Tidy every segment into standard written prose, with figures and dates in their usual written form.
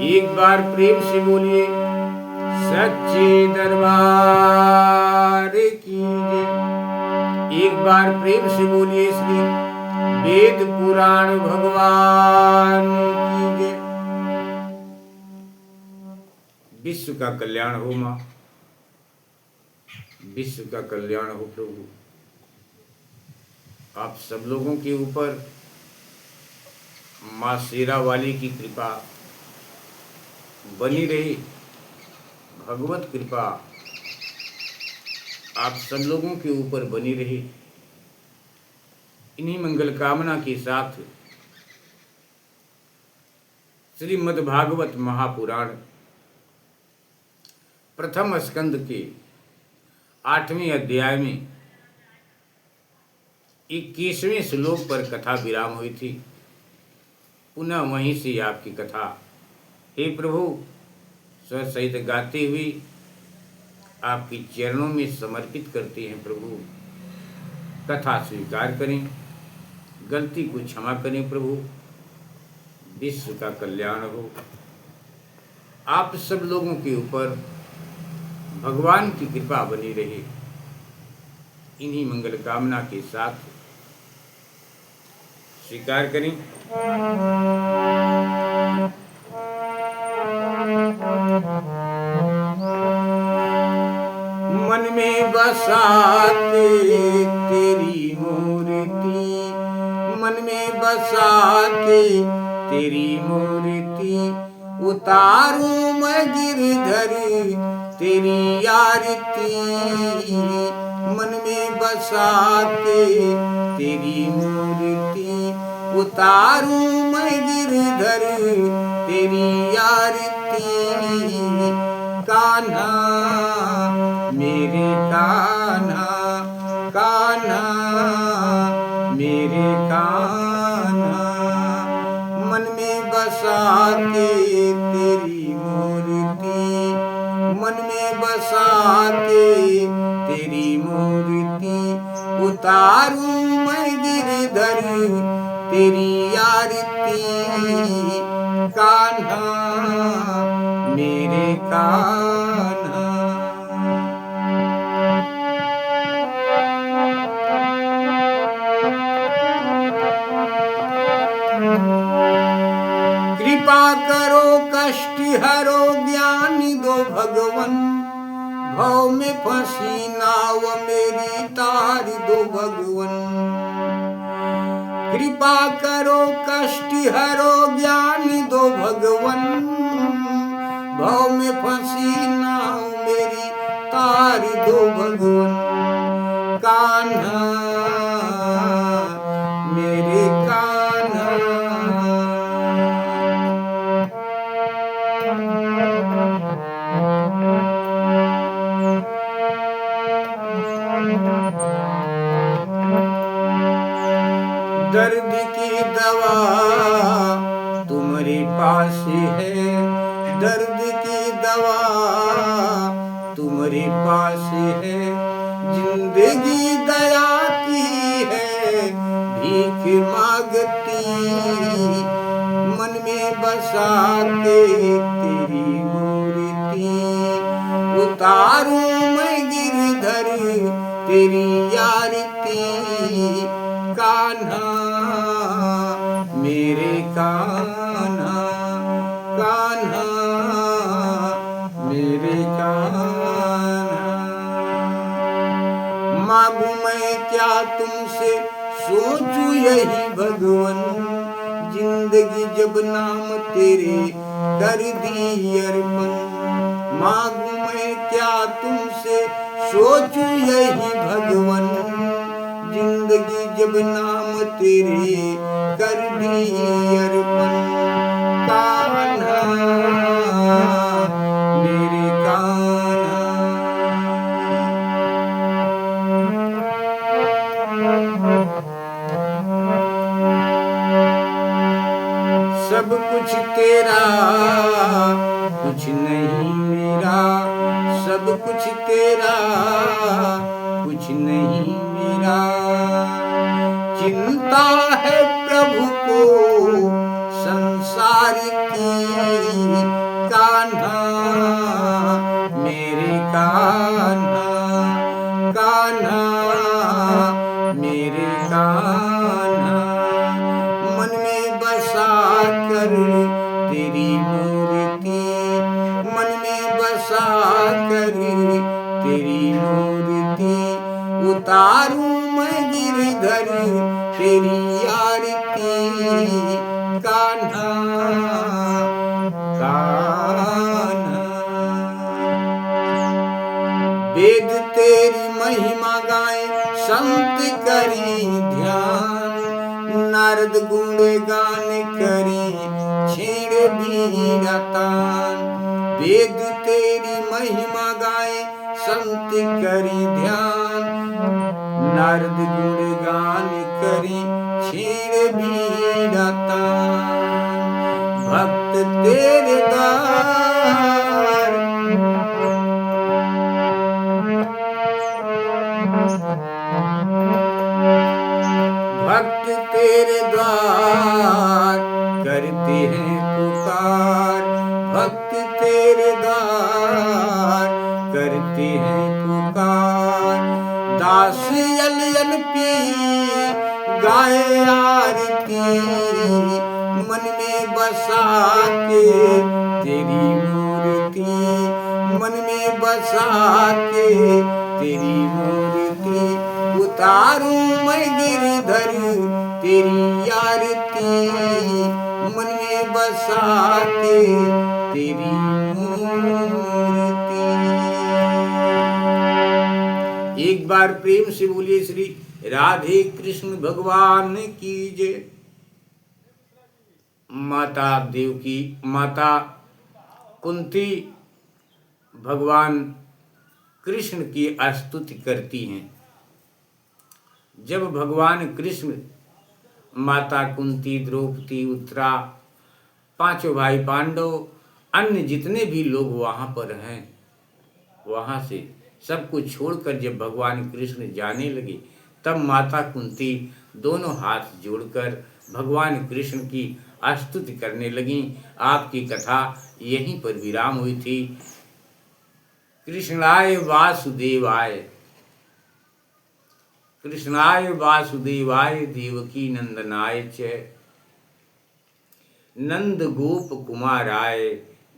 एक बार प्रेम से बोलिए सच्चे दरबार की जय। एक बार प्रेम से बोलिए श्री वेद पुराण भगवान की जय। विश्व का कल्याण हो मां, विश्व का कल्याण हो प्रभु। आप सब लोगों के ऊपर मां शेरा वाली की कृपा बनी रही, भगवत कृपा आप सब लोगों के ऊपर बनी रही। इन्हीं मंगल कामना के साथ श्रीमद् भागवत महापुराण प्रथम स्कंद के 8वें अध्याय में 21वें श्लोक पर कथा विराम हुई थी। पुनः वहीं से आपकी कथा हे प्रभु स्वर सहित गाते हुए आपके चरणों में समर्पित करते हैं। प्रभु कथा स्वीकार करें, गलती को क्षमा करें प्रभु। विश्व का कल्याण हो, आप सब लोगों के ऊपर भगवान की कृपा बनी रहे। इन्हीं मंगल कामना के साथ स्वीकार करें। मन में बसाते तेरी मूर्ति, मन में बसाते तेरी मूर्ति, उतारूं मैं गिरधर तेरी आरती। मन में बसाते तेरी मूर्ति, उतारूं मैं गिरधर तेरी आरती। कान्हा मेरे कान्हा, कान्हा मेरे कान्हा, मन में बसाते तेरी मूर्ति, मन में बसाते तेरी मूर्ति, उतारूं मैं गिरधर तेरी आरती। कान्हा मेरे कान्हा। कृपा करो कष्ट हरो ज्ञान दो भगवन, भव में फंसी नाव मेरी तार दो भगवन। कृपा करो कष्ट हरो ज्ञान दो भगवन, भव में फंसी नाव मेरी तार दो भगवन। कान्हा मेरे कान्हा। दर्द की दवा तुम्हारे पास है, दर्द की दवा तुम्हारे पास है। जिंदगी दया की है भीख मांगती, मन में बसा के तेरी मूर्ति, उतारूं मैं गिरधर तेरी आरती। कान्हा मेरे कान्हा, कान्हा मेरे कान्हा। मांगू मैं क्या तुमसे सोचूं यही भगवन, जिंदगी जब नाम तेरे कर दी अर्पण। मांगू मैं क्या तुमसे सोचूं यही भगवन, जिंदगी जब नाम तेरे कर दी अर्पण। कान्हा मेरे कान्हा। सब कुछ तेरा कुछ नहीं मेरा, सब कुछ तेरा कुछ नहीं मेरा। चिंता है प्रभु को संसार सारथी कान्हा मेरे कान्हा, कान्हा मेरे कान्हा। मन में बसा कर तेरी मूर्ति, मन में बसा कर तेरी मूर्ति, उतारूं मैं गिरधर तेरी आरती कान्हा, कान्हा। वेद तेरी महिमा गाए संत करी ध्यान, नारद गुण गान करी छेड़ बीड़ा तान। वेद तेरी महिमा गाए संत करी ध्यान, नारद गुण गान करी छेड़ बीड़ा तान। भक्त तेरे द्वार, भक्त तेरे द्वार करते हैं पुकार, भक्त तेरे द्वार करते हैं पुकार। दास यल यल पी गाए आरती, मन में बसा के तेरी मूर्ति, मन में बसा के तेरी मूर्ति, उतारूं मैं गिरधर तेरी आरती, मन में बसा के तेरी मूर्ति। एक बार प्रेम से बोलिए श्री राधे कृष्ण भगवान की जय। माता देवकी, माता कुंती भगवान कृष्ण की स्तुति करती हैं। जब भगवान कृष्ण माता कुंती, द्रौपदी, उत्तरा, पांचों भाई पांडव, अन्य जितने भी लोग वहां पर हैं, वहां से सब कुछ छोड़कर जब भगवान कृष्ण जाने लगे, तब माता कुंती दोनों हाथ जोड़कर भगवान कृष्ण की स्तुति करने लगी। आपकी कथा यहीं पर विराम हुई थी। कृष्णाय वासुदेवाय, कृष्णाय वासुदेवाय देवकी नंदनाय च नंद गोप कुमाराय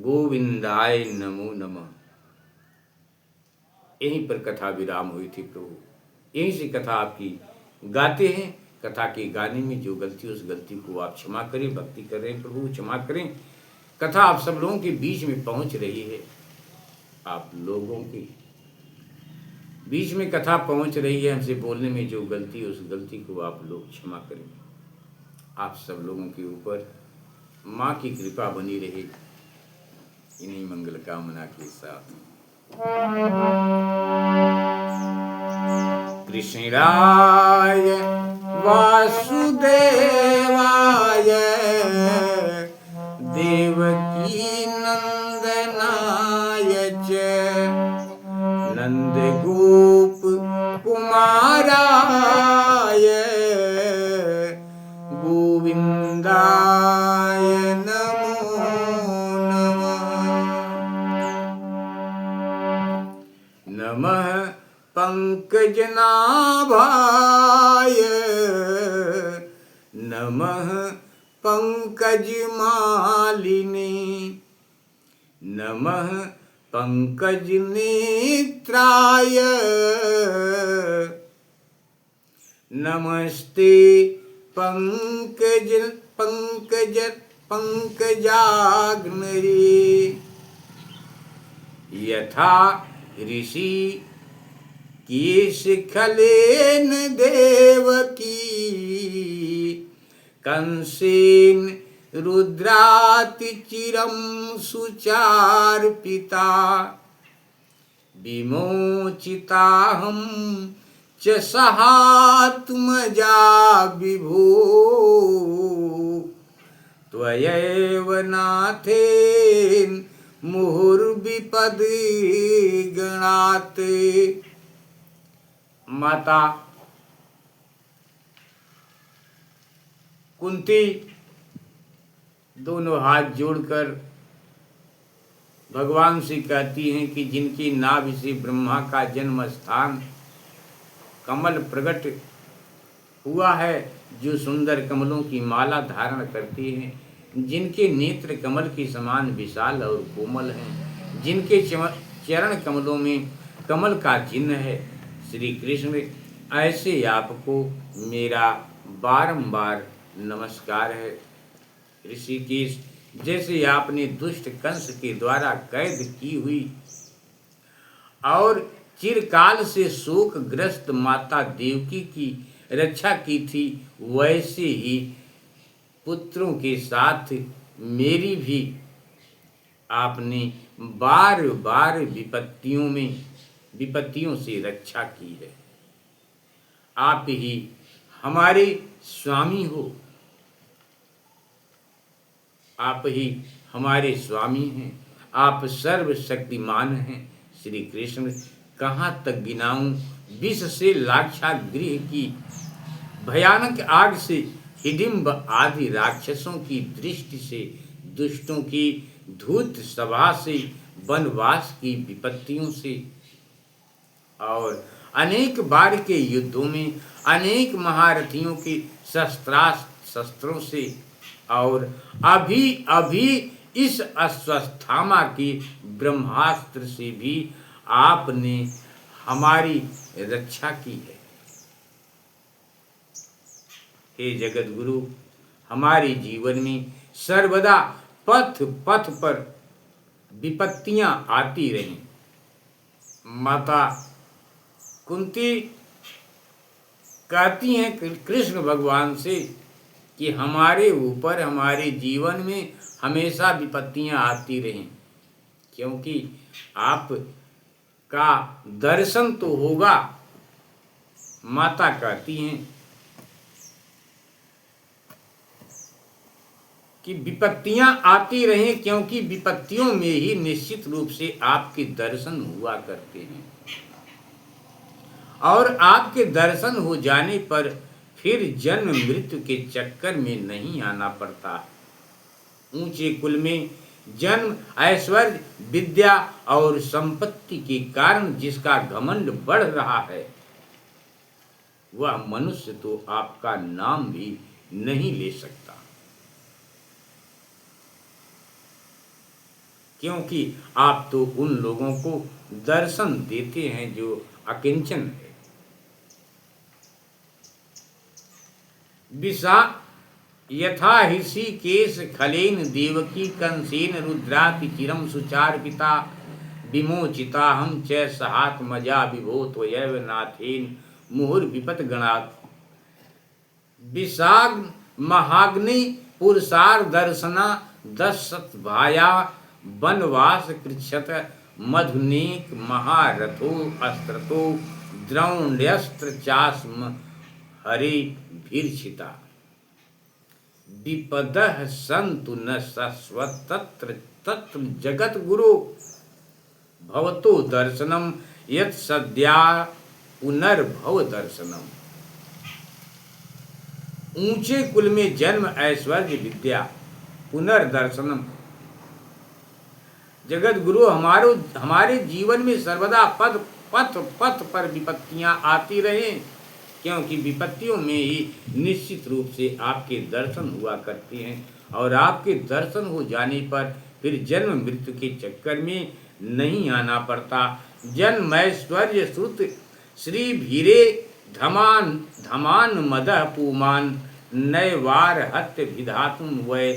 गोविंदाय नमो नमः। यहीं पर कथा विराम हुई थी प्रभु। यहीं से कथा आपकी गाते हैं। कथा के गाने में जो गलती, उस गलती को आप क्षमा करें। भक्ति कर रहे हैं प्रभु, क्षमा करें। कथा आप सब लोगों के बीच में पहुंच रही है। आप लोगों के बीच में कथा पहुंच रही है। हमसे बोलने में जो गलती, उस गलती को आप लोग क्षमा करें। आप सब लोगों के ऊपर माँ की कृपा बनी रहे, इन्हीं मंगल कामना के साथ। कृष्णाय वासुदेवाय देवकी नंदनाय च नंद गोप कुमाराय गोविंदाय नमो नमः। नमः पंकजनाभाय नमः पंकजमालिनी नमः पंकजनेत्राय नमस्ते पंकज पंकज पंकजाग्नरे। यथा ऋषि केशखलेन देवकी कंसेन रुद्रातिचिरं सुचार्पिता विमोचिताहं च सहात्मजा विभो त्वयैव नाथेन मुहुर्विपद गणात्। माता कुंती दोनों हाथ जोड़कर भगवान से कहती हैं कि जिनकी नाभि से ब्रह्मा का जन्म स्थान कमल प्रकट हुआ है, जो सुंदर कमलों की माला धारण करती हैं, जिनके नेत्र कमल के समान विशाल और कोमल हैं, जिनके चरण कमलों में कमल का चिन्ह है, श्री कृष्ण, ऐसे आपको मेरा बारंबार नमस्कार है। ऋषिकेश, जैसे आपने दुष्ट कंस के द्वारा कैद की हुई और चिरकाल से शोकग्रस्त माता देवकी की रक्षा की थी, वैसे ही पुत्रों के साथ मेरी भी आपने बार बार विपत्तियों से रक्षा की है। आप ही हमारे स्वामी हो, आप ही हमारे स्वामी हैं, आप सर्वशक्तिमान हैं। श्री कृष्ण, कहाँ तक गिनाऊं विष से लाक्षागृह की भयानक आग से, हिडिंब आदि राक्षसों की दृष्टि से, दुष्टों की धूर्त सभा से, वनवास की विपत्तियों से और अनेक बार के युद्धों में अनेक महारथियों के शस्त्रों से और अभी अभी इस अश्वत्थामा की ब्रह्मास्त्र से भी आपने हमारी रक्षा की है। हे जगत गुरु, हमारे जीवन में सर्वदा पथ पथ पर विपत्तियां आती रहीं। माता कुंती कहती हैं कृष्ण भगवान से कि हमारे ऊपर, हमारे जीवन में हमेशा विपत्तियां आती रहें, क्योंकि आप का दर्शन तो होगा। माता कहती हैं कि विपत्तियां आती रहें, क्योंकि विपत्तियों में ही निश्चित रूप से आपके दर्शन हुआ करते हैं और आपके दर्शन हो जाने पर फिर जन्म मृत्यु के चक्कर में नहीं आना पड़ता। ऊंचे कुल में जन्म, ऐश्वर्य, विद्या और संपत्ति के कारण जिसका घमंड बढ़ रहा है, वह मनुष्य तो आपका नाम भी नहीं ले सकता, क्योंकि आप तो उन लोगों को दर्शन देते हैं जो अकिंचन है। विषा यथा ऋषिकेश खलेन देवकी कंसेन रुद्राति चिरम सुचार पिता विमोचिता हम च सहात मजा विभो त्वयैव नाथेन मुहुर विपत गणात्। विषाग महाग्नि पुरुषार दर्शना 10 भाया वनवास कृच्छत मधुनेक महारथो अस्त्रतो द्रौण्यस्त्र चास्म हरे भीर्षिता। विपदः सन्तु न शश्वत तत्र जगत गुरु भवतो दर्शनम यत् सद्या पुनर्भव दर्शनम। ऊंचे कुल में जन्म, ऐश्वर्य, विद्या, पुनर्दर्शनम। जगत गुरु, हमारे जीवन में सर्वदा पथ पर विपत्तियां आती रहें, क्योंकि विपत्तियों में ही निश्चित रूप से आपके दर्शन हुआ करते हैं और आपके दर्शन हो जाने पर फिर जन्म मृत्यु के चक्कर में नहीं आना पड़ता। जन्मैश्वर्य श्रुत श्री भीरे धमान मदः पुमान नैवार हत्य विधातुम वै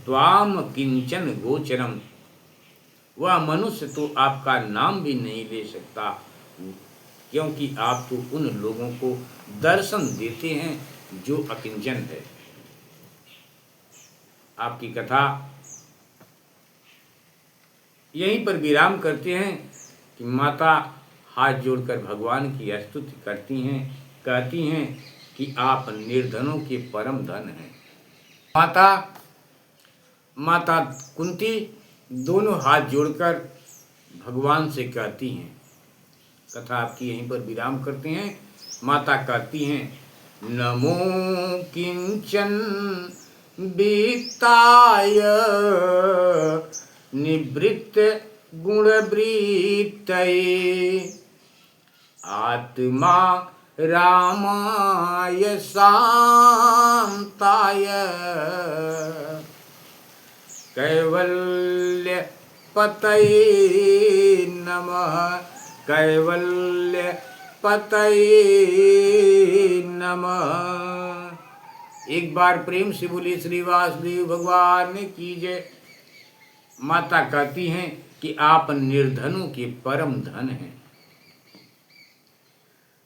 त्वाम किंचन गोचरम। वह मनुष्य तो आपका नाम भी नहीं ले सकता, क्योंकि आप तो उन लोगों को दर्शन देते हैं जो अकिंचन है। आपकी कथा यहीं पर विराम करते हैं कि माता हाथ जोड़कर भगवान की स्तुति करती हैं, कहती हैं कि आप निर्धनों के परम धन हैं। माता कुंती दोनों हाथ जोड़कर भगवान से कहती हैं। कथा आपकी यहीं पर विराम करते हैं। माता कहती हैं, नमो किंचन बीताय निवृत्त गुणवृत्तये आत्मा रामाय शान्ताय कैवल्य पतये नमः कैवल्य पतये नमः। एक बार प्रेम से बोली श्री वासुदेव भगवान की जय। माता कहती हैं कि आप निर्धनों के परम धन हैं।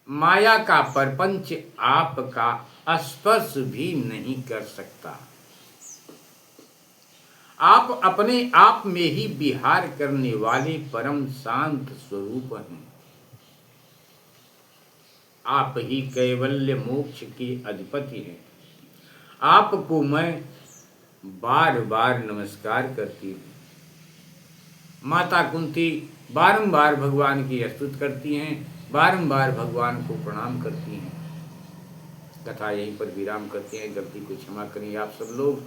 माया का परपंच आपका स्पर्श भी नहीं कर सकता। आप अपने आप में ही विहार करने वाले परम शांत स्वरूप हैं। आप ही कैवल्य मोक्ष के अधिपति हैं। आपको मैं बार बार नमस्कार करती हूँ। माता कुंती बारंबार भगवान की स्तुति करती हैं, बारंबार भगवान को प्रणाम करती हैं। कथा यहीं पर विराम करती हैं। गलती को क्षमा करें आप सब लोग।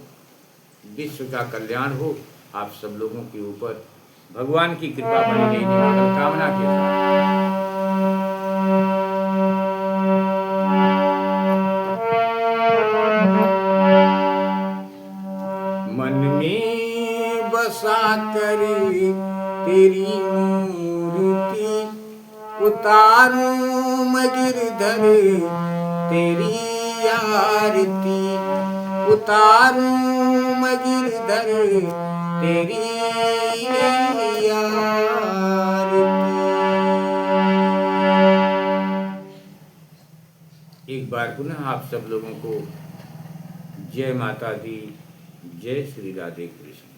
विश्व का कल्याण हो आप सब लोगों के ऊपर। भगवान की कृपा बनी रही मंगल कामना के साथ। मन में बसा कर तेरी मूर्ति उतारूं मैं गिरधर तेरी आरती उतारूं मैं गिरधर तेरी आरती। एक बार पुनः आप सब लोगों को जय माता दी, जय श्री राधे कृष्ण।